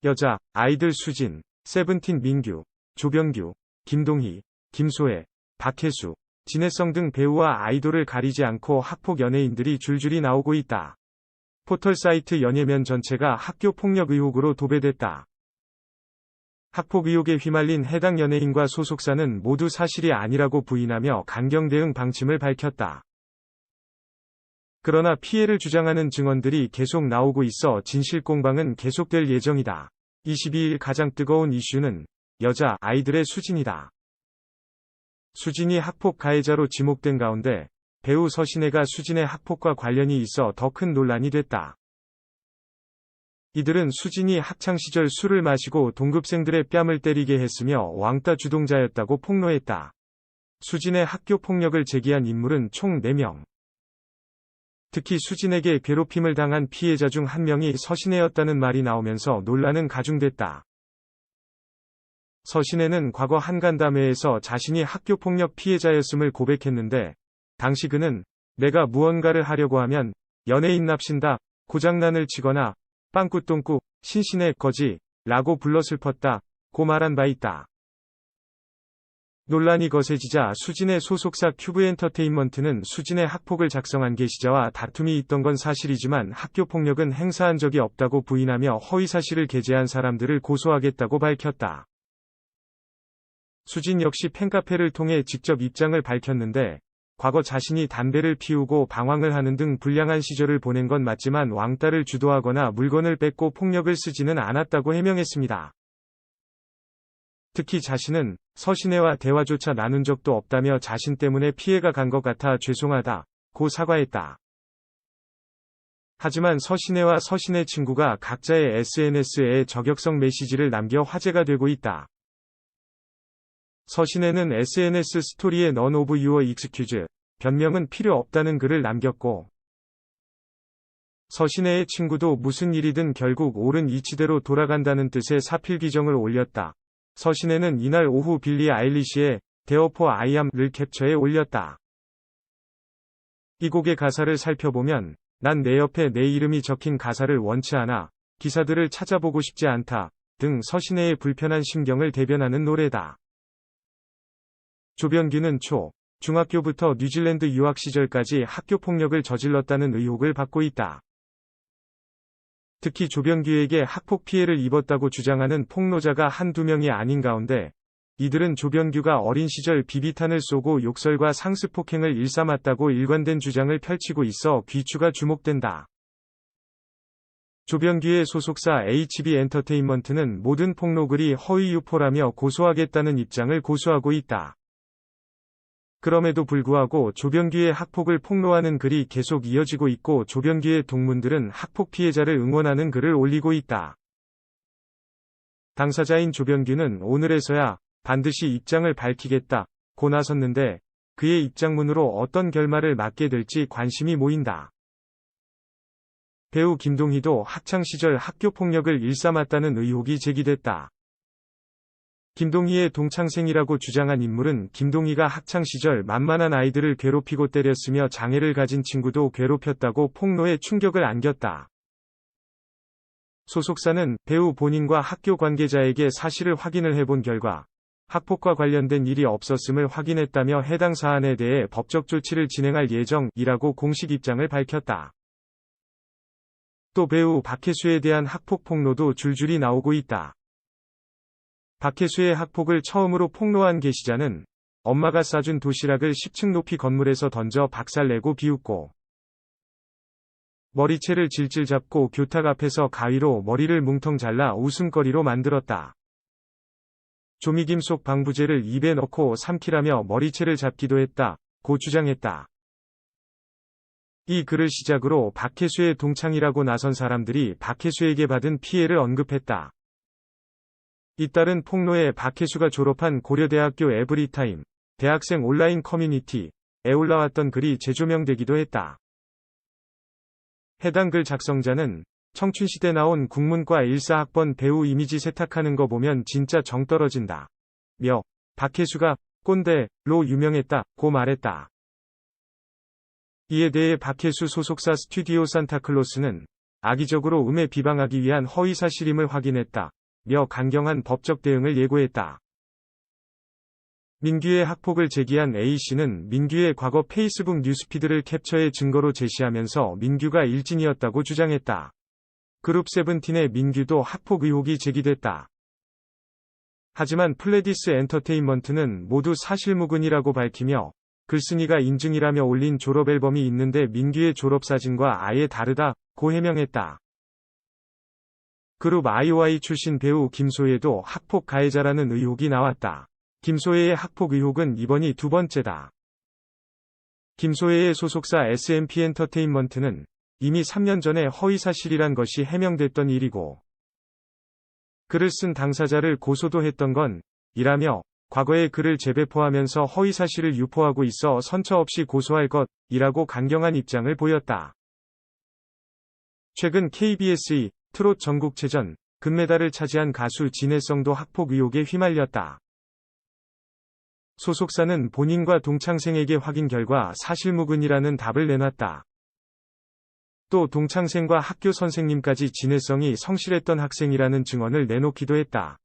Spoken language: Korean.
여자 아이들 수진, 세븐틴 민규, 조병규, 김동희, 김소혜, 박혜수, 진혜성 등 배우와 아이돌을 가리지 않고 학폭 연예인들이 줄줄이 나오고 있다. 포털 사이트 연예면 전체가 학교 폭력 의혹으로 도배됐다. 학폭 의혹에 휘말린 해당 연예인과 소속사는 모두 사실이 아니라고 부인하며 강경 대응 방침을 밝혔다. 그러나 피해를 주장하는 증언들이 계속 나오고 있어 진실 공방은 계속될 예정이다. 22일 가장 뜨거운 이슈는 여자 아이들의 수진이다. 수진이 학폭 가해자로 지목된 가운데 배우 서신혜가 수진의 학폭과 관련이 있어 더 큰 논란이 됐다. 이들은 수진이 학창시절 술을 마시고 동급생들의 뺨을 때리게 했으며 왕따 주동자였다고 폭로했다. 수진의 학교 폭력을 제기한 인물은 총 4명. 특히 수진에게 괴롭힘을 당한 피해자 중 한 명이 서신혜였다는 말이 나오면서 논란은 가중됐다. 서신혜는 과거 한 간담회에서 자신이 학교폭력 피해자였음을 고백했는데 당시 그는 내가 무언가를 하려고 하면 연예인 납신다, 고장난을 치거나 빵꾸똥꾸, 신신의 거지 라고 불러 슬펐다 고 말한 바 있다. 논란이 거세지자 수진의 소속사 큐브엔터테인먼트는 수진의 학폭을 작성한 게시자와 다툼이 있던 건 사실이지만 학교폭력은 행사한 적이 없다고 부인하며 허위사실을 게재한 사람들을 고소하겠다고 밝혔다. 수진 역시 팬카페를 통해 직접 입장을 밝혔는데 과거 자신이 담배를 피우고 방황을 하는 등 불량한 시절을 보낸 건 맞지만 왕따를 주도하거나 물건을 뺏고 폭력을 쓰지는 않았다고 해명했습니다. 특히 자신은 서신혜와 대화조차 나눈 적도 없다며 자신 때문에 피해가 간 것 같아 죄송하다고 사과했다. 하지만 서신혜와 서신혜 친구가 각자의 SNS에 저격성 메시지를 남겨 화제가 되고 있다. 서신혜는 SNS 스토리에 None of your excuse, 변명은 필요 없다는 글을 남겼고 서신혜의 친구도 무슨 일이든 결국 옳은 이치대로 돌아간다는 뜻의 사필 규정을 올렸다. 서신혜는 이날 오후 빌리 아일리시의 Therefore I Am를 캡처해 올렸다. 이 곡의 가사를 살펴보면 난 내 옆에 내 이름이 적힌 가사를 원치 않아, 기사들을 찾아보고 싶지 않다 등 서신혜의 불편한 심경을 대변하는 노래다. 조병규는 중학교부터 뉴질랜드 유학 시절까지 학교폭력을 저질렀다는 의혹을 받고 있다. 특히 조병규에게 학폭 피해를 입었다고 주장하는 폭로자가 한두 명이 아닌 가운데 이들은 조병규가 어린 시절 비비탄을 쏘고 욕설과 상습폭행을 일삼았다고 일관된 주장을 펼치고 있어 귀추가 주목된다. 조병규의 소속사 HB엔터테인먼트는 모든 폭로글이 허위 유포라며 고소하겠다는 입장을 고수하고 있다. 그럼에도 불구하고 조병규의 학폭을 폭로하는 글이 계속 이어지고 있고 조병규의 동문들은 학폭 피해자를 응원하는 글을 올리고 있다. 당사자인 조병규는 오늘에서야 반드시 입장을 밝히겠다고 나섰는데 그의 입장문으로 어떤 결말을 맞게 될지 관심이 모인다. 배우 김동희도 학창시절 학교폭력을 일삼았다는 의혹이 제기됐다. 김동희의 동창생이라고 주장한 인물은 김동희가 학창시절 만만한 아이들을 괴롭히고 때렸으며 장애를 가진 친구도 괴롭혔다고 폭로에 충격을 안겼다. 소속사는 배우 본인과 학교 관계자에게 사실을 확인을 해본 결과 학폭과 관련된 일이 없었음을 확인했다며 해당 사안에 대해 법적 조치를 진행할 예정이라고 공식 입장을 밝혔다. 또 배우 박혜수에 대한 학폭 폭로도 줄줄이 나오고 있다. 박혜수의 학폭을 처음으로 폭로한 게시자는 엄마가 싸준 도시락을 10층 높이 건물에서 던져 박살내고 비웃고 머리채를 질질 잡고 교탁 앞에서 가위로 머리를 뭉텅 잘라 웃음거리로 만들었다. 조미김 속 방부제를 입에 넣고 삼키라며 머리채를 잡기도 했다고 주장했다. 이 글을 시작으로 박혜수의 동창이라고 나선 사람들이 박혜수에게 받은 피해를 언급했다. 잇따른 폭로에 박혜수가 졸업한 고려대학교 에브리타임 대학생 온라인 커뮤니티에 올라왔던 글이 재조명되기도 했다. 해당 글 작성자는 청춘시대 나온 국문과 14학번 배우 이미지 세탁하는 거 보면 진짜 정 떨어진다 며 박혜수가 꼰대로 유명했다고 말했다. 이에 대해 박혜수 소속사 스튜디오 산타클로스는 악의적으로 음해 비방하기 위한 허위사실임을 확인했다. 며 강경한 법적 대응을 예고했다. 민규의 학폭을 제기한 A씨는 민규의 과거 페이스북 뉴스피드를 캡처해 증거로 제시하면서 민규가 일진이었다고 주장했다. 그룹 세븐틴의 민규도 학폭 의혹이 제기됐다. 하지만 플레디스 엔터테인먼트는 모두 사실무근이라고 밝히며 글쓴이가 인증이라며 올린 졸업앨범이 있는데 민규의 졸업사진과 아예 다르다고 해명했다. 그룹 아이오아이 출신 배우 김소혜도 학폭 가해자라는 의혹이 나왔다. 김소혜의 학폭 의혹은 이번이 두 번째다. 김소혜의 소속사 SMP 엔터테인먼트는 이미 3년 전에 허위사실이란 것이 해명됐던 일이고 글을 쓴 당사자를 고소도 했던 건 이라며 과거에 글을 재배포하면서 허위사실을 유포하고 있어 선처 없이 고소할 것이라고 강경한 입장을 보였다. 최근 KBS2 트롯 전국체전 금메달을 차지한 가수 진해성도 학폭 의혹에 휘말렸다. 소속사는 본인과 동창생에게 확인 결과 사실무근이라는 답을 내놨다. 또 동창생과 학교 선생님까지 진해성이 성실했던 학생이라는 증언을 내놓기도 했다.